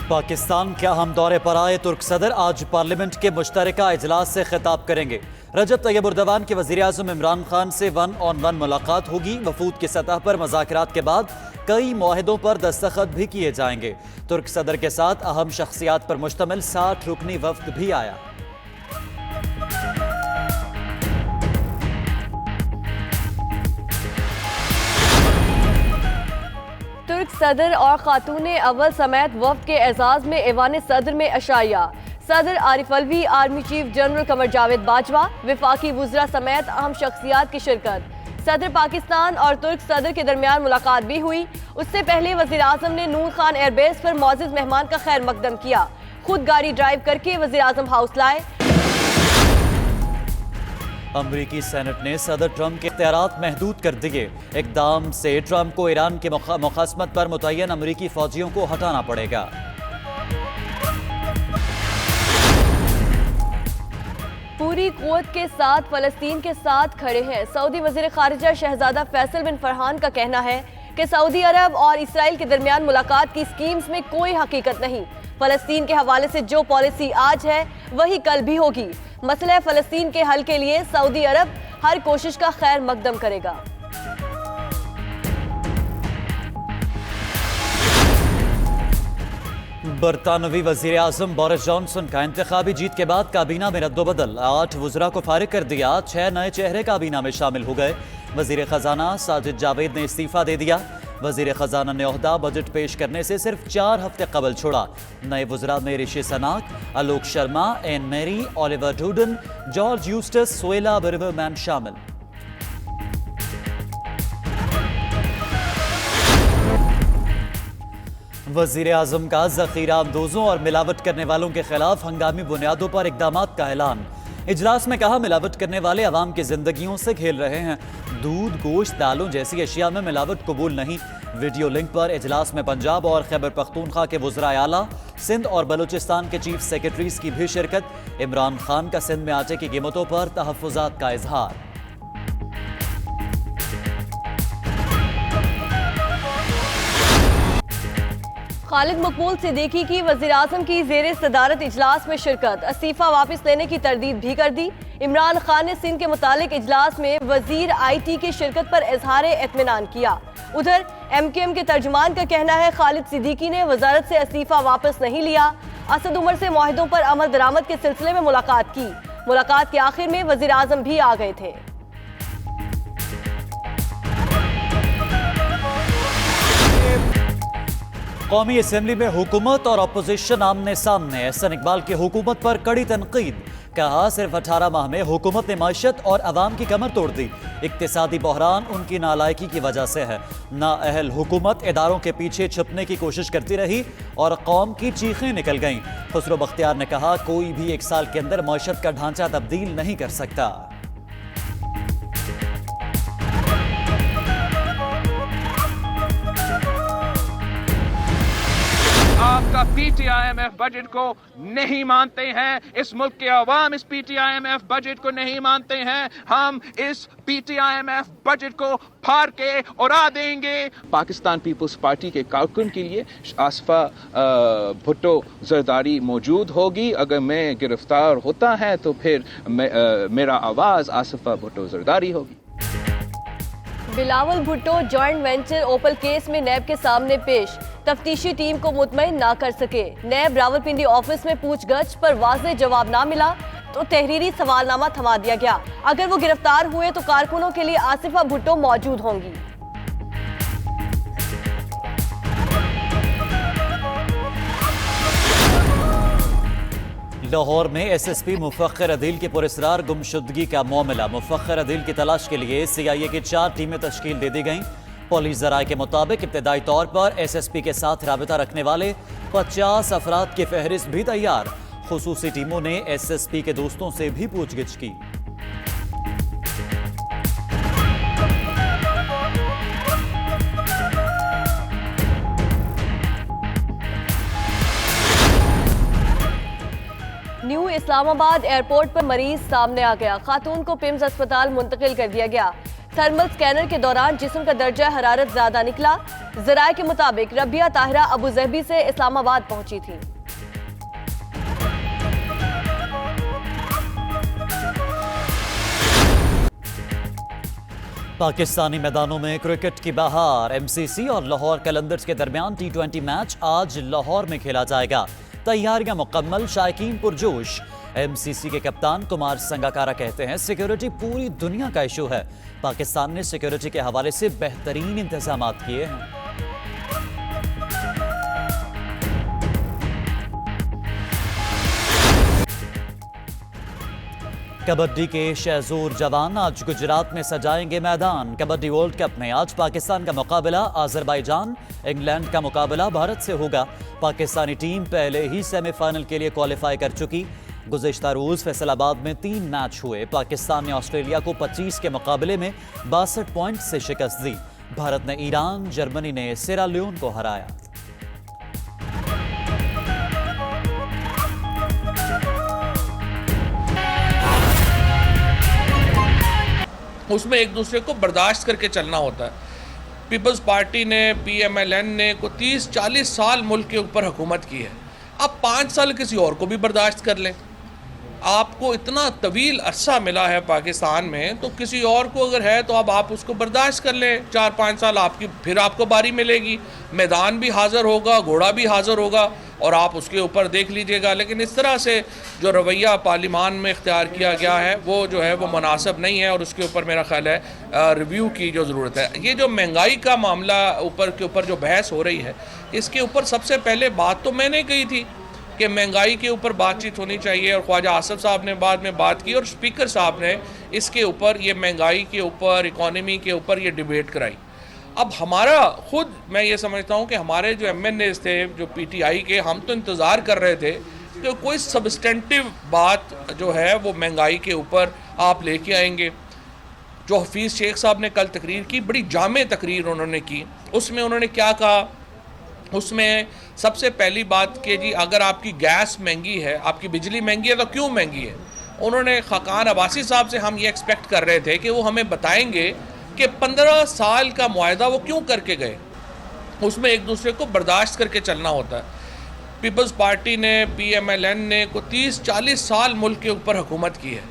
پاکستان کے اہم دورے پر آئے ترک صدر آج پارلیمنٹ کے مشترکہ اجلاس سے خطاب کریں گے۔ رجب طیب اردوان کے وزیر اعظم عمران خان سے 1 on 1 ملاقات ہوگی۔ وفود کی سطح پر مذاکرات کے بعد کئی معاہدوں پر دستخط بھی کیے جائیں گے۔ ترک صدر کے ساتھ اہم شخصیات پر مشتمل 60 رکنی وفد بھی آیا۔ ترک صدر اور خاتون اول سمیت وفد کے اعزاز میں ایوان صدر میں عشائیہ۔ صدر Arif Alvi, army chief general Qamar Javed Bajwa, وفاقی وزراء سمیت اہم شخصیات کی شرکت۔ صدر پاکستان اور ترک صدر کے درمیان ملاقات بھی ہوئی۔ اس سے پہلے وزیر اعظم نے نور خان ایئر بیس پر معزز مہمان کا خیر مقدم کیا۔ خود گاڑی ڈرائیو کر کے وزیر اعظم ہاؤس لائے۔ امریکی سینٹ نے صدر ٹرمپ کے اختیارات محدود کر دیے۔ اقدام سے ٹرمپ کو ایران کے مخاصمت پر متعین امریکی فوجیوں کو ہٹانا پڑے گا۔ پوری قوت کے ساتھ فلسطین کے ساتھ کھڑے ہیں۔ سعودی وزیر خارجہ شہزادہ فیصل بن فرحان کا کہنا ہے کہ سعودی عرب اور اسرائیل کے درمیان ملاقات کی سکیمز میں کوئی حقیقت نہیں۔ فلسطین کے حوالے سے جو پالیسی آج ہے وہی کل بھی ہوگی۔ مسئلہ فلسطین کے حل کے لیے سعودی عرب ہر کوشش کا خیر مقدم کرے گا۔ برطانوی وزیر اعظم بورس جانسن کا انتخابی جیت کے بعد کابینہ میں رد و بدل۔ 8 وزراء کو فارغ کر دیا، 6 نئے چہرے کابینہ میں شامل ہو گئے۔ وزیر خزانہ ساجد جاوید نے استعفیٰ دے دیا۔ وزیر خزانہ نے عہدہ بجٹ پیش کرنے سے صرف 4 ہفتے قبل چھوڑا۔ نئے وزراء میں رشی سناک، آلوک شرما، این میری، اولیور ڈوڈن، جارج یوسٹس، سویلا بربرمین شامل۔ وزیر اعظم کا ذخیرہ اندوزوں اور ملاوٹ کرنے والوں کے خلاف ہنگامی بنیادوں پر اقدامات کا اعلان۔ اجلاس میں کہا ملاوٹ کرنے والے عوام کی زندگیوں سے کھیل رہے ہیں۔ دودھ، گوشت، دالوں جیسی اشیاء میں ملاوٹ قبول نہیں۔ ویڈیو لنک پر اجلاس میں پنجاب اور خیبر پختونخوا کے وزراء اعلیٰ، سندھ اور بلوچستان کے چیف سیکرٹریز کی بھی شرکت۔ عمران خان کا سندھ میں آٹے کی قیمتوں پر تحفظات کا اظہار۔ خالد مقبول صدیقی کی وزیر اعظم کی زیر صدارت اجلاس میں شرکت۔ استعفیٰ واپس لینے کی تردید بھی کر دی۔ عمران خان نے سندھ کے متعلق اجلاس میں وزیر آئی ٹی کی شرکت پر اظہار اطمینان کیا۔ ادھر ایم کیو ایم کے ترجمان کا کہنا ہے خالد صدیقی نے وزارت سے استعفیٰ واپس نہیں لیا۔ اسد عمر سے معاہدوں پر عمل درآمد کے سلسلے میں ملاقات کی۔ ملاقات کے آخر میں وزیر اعظم بھی آ گئے تھے۔ قومی اسمبلی میں حکومت اور اپوزیشن آمنے سامنے۔ احسن اقبال کی حکومت پر کڑی تنقید۔ کہا صرف 18 ماہ میں حکومت نے معیشت اور عوام کی کمر توڑ دی۔ اقتصادی بحران ان کی نالائکی کی وجہ سے ہے۔ نااہل حکومت اداروں کے پیچھے چھپنے کی کوشش کرتی رہی اور قوم کی چیخیں نکل گئیں۔ خسرو بختیار نے کہا کوئی بھی 1 سال کے اندر معیشت کا ڈھانچہ تبدیل نہیں کر سکتا۔ آپ کا P T I M F budget کو نہیں مانتے ہیں، اس ملک کے عوام اس P T I M F budget کو نہیں مانتے ہیں۔ ہم اس P T I M F budget کو پھاڑ کے اڑا دیں گے۔ پاکستان پیپلز پارٹی کے کارکن کے لیے آصفہ بھٹو زرداری موجود ہوگی۔ اگر میں گرفتار ہوتا ہے تو پھر میرا آواز آصفہ بھٹو زرداری ہوگی۔ Bilawal Bhutto joint venture opal case میں نیب کے سامنے پیش۔ تفتیشی ٹیم کو مطمئن نہ کر سکے۔ نیب راولپنڈی آفس میں پوچھ گچھ پر واضح جواب نہ ملا تو تحریری سوال نامہ تھما دیا گیا۔ اگر وہ گرفتار ہوئے تو کارکنوں کے لیے آصفہ بھٹو موجود ہوں گی۔ لاہور میں ایس ایس پی مفخر عدیل کی پراسرار گمشدگی کا معاملہ۔ مفخر عدیل کی تلاش کے لیے سی آئی اے کی 4 ٹیمیں تشکیل دے دی گئیں۔ پولیس ذرائع کے مطابق ابتدائی طور پر ایس ایس پی کے ساتھ رابطہ رکھنے والے 50 افراد کی فہرست بھی تیار۔ خصوصی ٹیموں نے ایس ایس پی کے دوستوں سے بھی پوچھ گچھ کی۔ نیو اسلام آباد ایئرپورٹ پر مریض سامنے آ گیا۔ خاتون کو پمز اسپتال منتقل کر دیا گیا۔ थर्मल स्कैनर के दौरान जिस्म का दर्जा हरारत ज्यादा निकला। ज़राए के मुताबिक रबिया ताहिरा अबू ज़हबी से इस्लामाबाद पहुंची थी। पाकिस्तानी मैदानों में क्रिकेट की बहार। एमसीसी और लाहौर कलंदर्स के दरमियान T20 मैच आज लाहौर में खेला जाएगा। तैयारियां मुकम्मल, शायकीन पुरजोश। एमसीसी के कप्तान कुमार संगाकारा कहते हैं सिक्योरिटी पूरी दुनिया का इशू है। पाकिस्तान ने सिक्योरिटी के हवाले से बेहतरीन इंतजाम किए हैं। कबड्डी के शहजोर जवान आज गुजरात में सजाएंगे मैदान। कबड्डी वर्ल्ड कप में आज पाकिस्तान का मुकाबला अजरबैजान, इंग्लैंड का मुकाबला भारत से होगा। पाकिस्तानी टीम पहले ही सेमीफाइनल के लिए क्वालिफाई कर चुकी। गुज़िश्ता रोज़ फैसलाबाद में 3 मैच हुए। पाकिस्तान ने ऑस्ट्रेलिया को 25 के मुकाबले में 62 पॉइंट से शिकस्त दी। भारत ने ईरान, जर्मनी ने सेरा लियोन को हराया। उसमें एक दूसरे को बर्दाश्त करके चलना होता है। पीपल्स पार्टी ने, PMLN ने को 30-40 साल मुल्क के ऊपर हुकूमत की है। अब 5 साल किसी और को भी बर्दाश्त कर लें। आपको इतना तवील अरसा मिला है पाकिस्तान में, तो किसी और को अगर है तो अब आप उसको बर्दाश्त कर लें। 4-5 साल आपकी, फिर आपको बारी मिलेगी। मैदान भी हाज़िर होगा, घोड़ा भी हाज़िर होगा और आप उसके ऊपर देख लीजिएगा। लेकिन इस तरह से जो रवैया पार्लिमान में इख्तियार किया गया है वो जो है वो मुनासिब नहीं है और उसके ऊपर मेरा ख्याल है रिव्यू की जो ज़रूरत है। ये जो महंगाई का मामला के ऊपर जो बहस हो रही है, इसके ऊपर सबसे पहले बात तो मैंने कही थी कि महंगाई के ऊपर बातचीत होनी चाहिए और ख्वाजा आसिफ साहब ने बाद में बात की और स्पीकर साहब ने इसके ऊपर, ये महंगाई के ऊपर, इकॉनमी के ऊपर ये डिबेट कराई। अब हमारा खुद, मैं ये समझता हूँ कि हमारे जो MNAs थे जो PTI के, हम तो इंतज़ार कर रहे थे कि कोई सब्सटेंटिव बात जो है वो महंगाई के ऊपर आप लेके आएंगे। जो हफीज़ शेख साहब ने कल तकरीर की, बड़ी जामे तकरीर उन्होंने की। उसमें उन्होंने क्या कहा, उसमें सबसे पहली बात कि जी अगर आपकी गैस महंगी है, आपकी बिजली महंगी है तो क्यों महंगी है। उन्होंने खाकान अब्बासी साहब से हम ये एक्सपेक्ट कर रहे थे कि वो हमें बताएंगे कि 15 साल का मुआहदा वो क्यों करके गए। उसमें एक दूसरे को बर्दाश्त करके चलना होता है। पीपल्स पार्टी ने, PMLN ने को 30-40 साल मुल्क के ऊपर हुकूमत की है।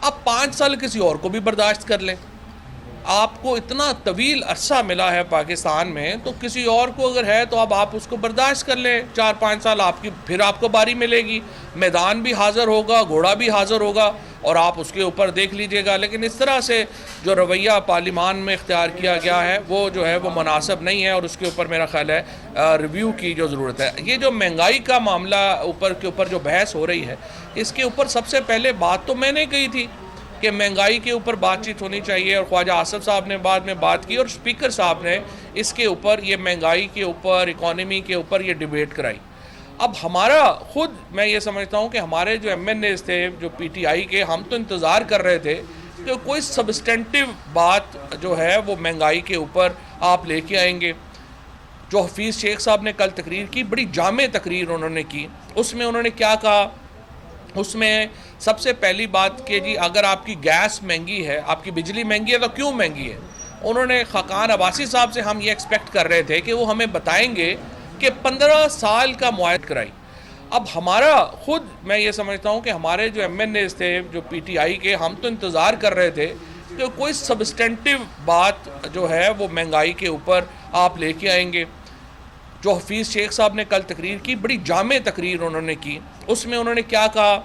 अब 5 साल किसी और को भी बर्दाश्त कर लें। आपको इतना तवील अरसा मिला है पाकिस्तान में, तो किसी और को अगर है तो अब आप उसको बर्दाश्त कर लें। 4-5 साल आपकी, फिर आपको बारी मिलेगी। मैदान भी हाज़िर होगा, घोड़ा भी हाज़िर होगा और आप उसके ऊपर देख लीजिएगा। लेकिन इस तरह से जो रवैया पार्लिमान में इख्तियार किया गया है वो जो है वो मुनासिब नहीं है और उसके ऊपर मेरा ख्याल है रिव्यू की जो ज़रूरत है। ये जो महंगाई का मामला के ऊपर जो बहस हो रही है, इसके ऊपर सबसे पहले बात तो मैंने कही थी कि महंगाई के ऊपर बातचीत होनी चाहिए और ख्वाजा आसिफ साहब ने बाद में बात की और स्पीकर साहब ने इसके ऊपर, ये महंगाई के ऊपर, इकॉनमी के ऊपर ये डिबेट कराई। अब हमारा खुद, मैं ये समझता हूँ कि हमारे जो MNAs थे जो PTI के, हम तो इंतज़ार कर रहे थे कि कोई सब्सटेंटिव बात जो है वो महंगाई के ऊपर आप लेके आएंगे। जो हफीज़ शेख साहब ने कल तकरीर की, बड़ी जामे तकरीर उन्होंने की। उसमें उन्होंने क्या कहा, उसमें सबसे पहली बात कि जी अगर आपकी गैस महंगी है, आपकी बिजली महंगी है तो क्यों महंगी है। उन्होंने खाकान अब्बासी साहब से हम ये एक्सपेक्ट कर रहे थे कि वो हमें बताएंगे कि 15 साल का मुआहदा कराई। अब हमारा खुद, मैं ये समझता हूँ कि हमारे जो MNAs थे जो PTI के, हम तो इंतज़ार कर रहे थे कि कोई सब्सटेंटिव बात जो है वो महंगाई के ऊपर आप लेके आएंगे। जो हफीज़ शेख साहब ने कल तकरीर की, बड़ी जामे तकरीर उन्होंने की। उसमें उन्होंने क्या कहा,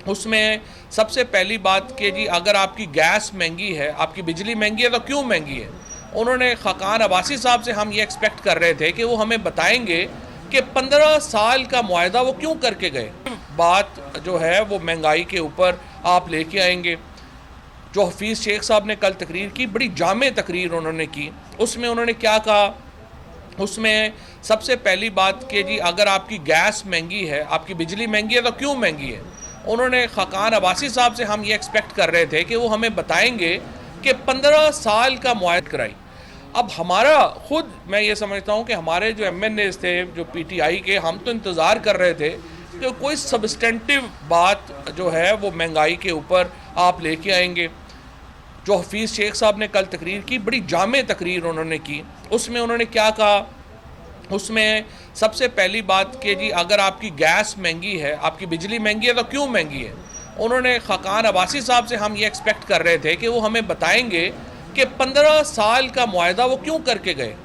उसमें सबसे पहली बात कि जी अगर आपकी गैस महंगी है, आपकी बिजली महंगी है तो क्यों महंगी है। उन्होंने खाकान अब्बासी साहब से हम ये एक्सपेक्ट कर रहे थे कि वो हमें बताएंगे कि 15 साल का मुआहदा वो क्यों करके गए। बात जो है वो महंगाई के ऊपर आप लेके आएंगे। जो हफीज़ शेख साहब ने कल तकरीर की, बड़ी जामे तकरीर उन्होंने की। उसमें उन्होंने क्या कहा, उसमें सबसे पहली बात कि जी अगर आपकी गैस महंगी है, आपकी बिजली महंगी है तो क्यों महंगी है। उन्होंने खाकान अब्बासी साहब से हम ये एक्सपेक्ट कर रहे थे कि वो हमें बताएंगे कि 15 साल का मुआहदा कराई। अब हमारा खुद, मैं ये समझता हूँ कि हमारे जो MNAs थे जो PTI के, हम तो इंतज़ार कर रहे थे कि कोई सब्सटेंटिव बात जो है वो महंगाई के ऊपर आप लेके आएंगे। جو حفیظ شیخ صاحب نے کل تقریر کی، بڑی جامع تقریر انہوں نے کی. اس میں انہوں نے کیا کہا؟ اس میں سب سے پہلی بات کہ جی اگر آپ کی گیس مہنگی ہے، آپ کی بجلی مہنگی ہے تو کیوں مہنگی ہے؟ انہوں نے خاقان عباسی صاحب سے ہم یہ ایکسپیکٹ کر رہے تھے کہ وہ ہمیں بتائیں گے کہ 15 سال کا معاہدہ وہ کیوں کر کے گئے.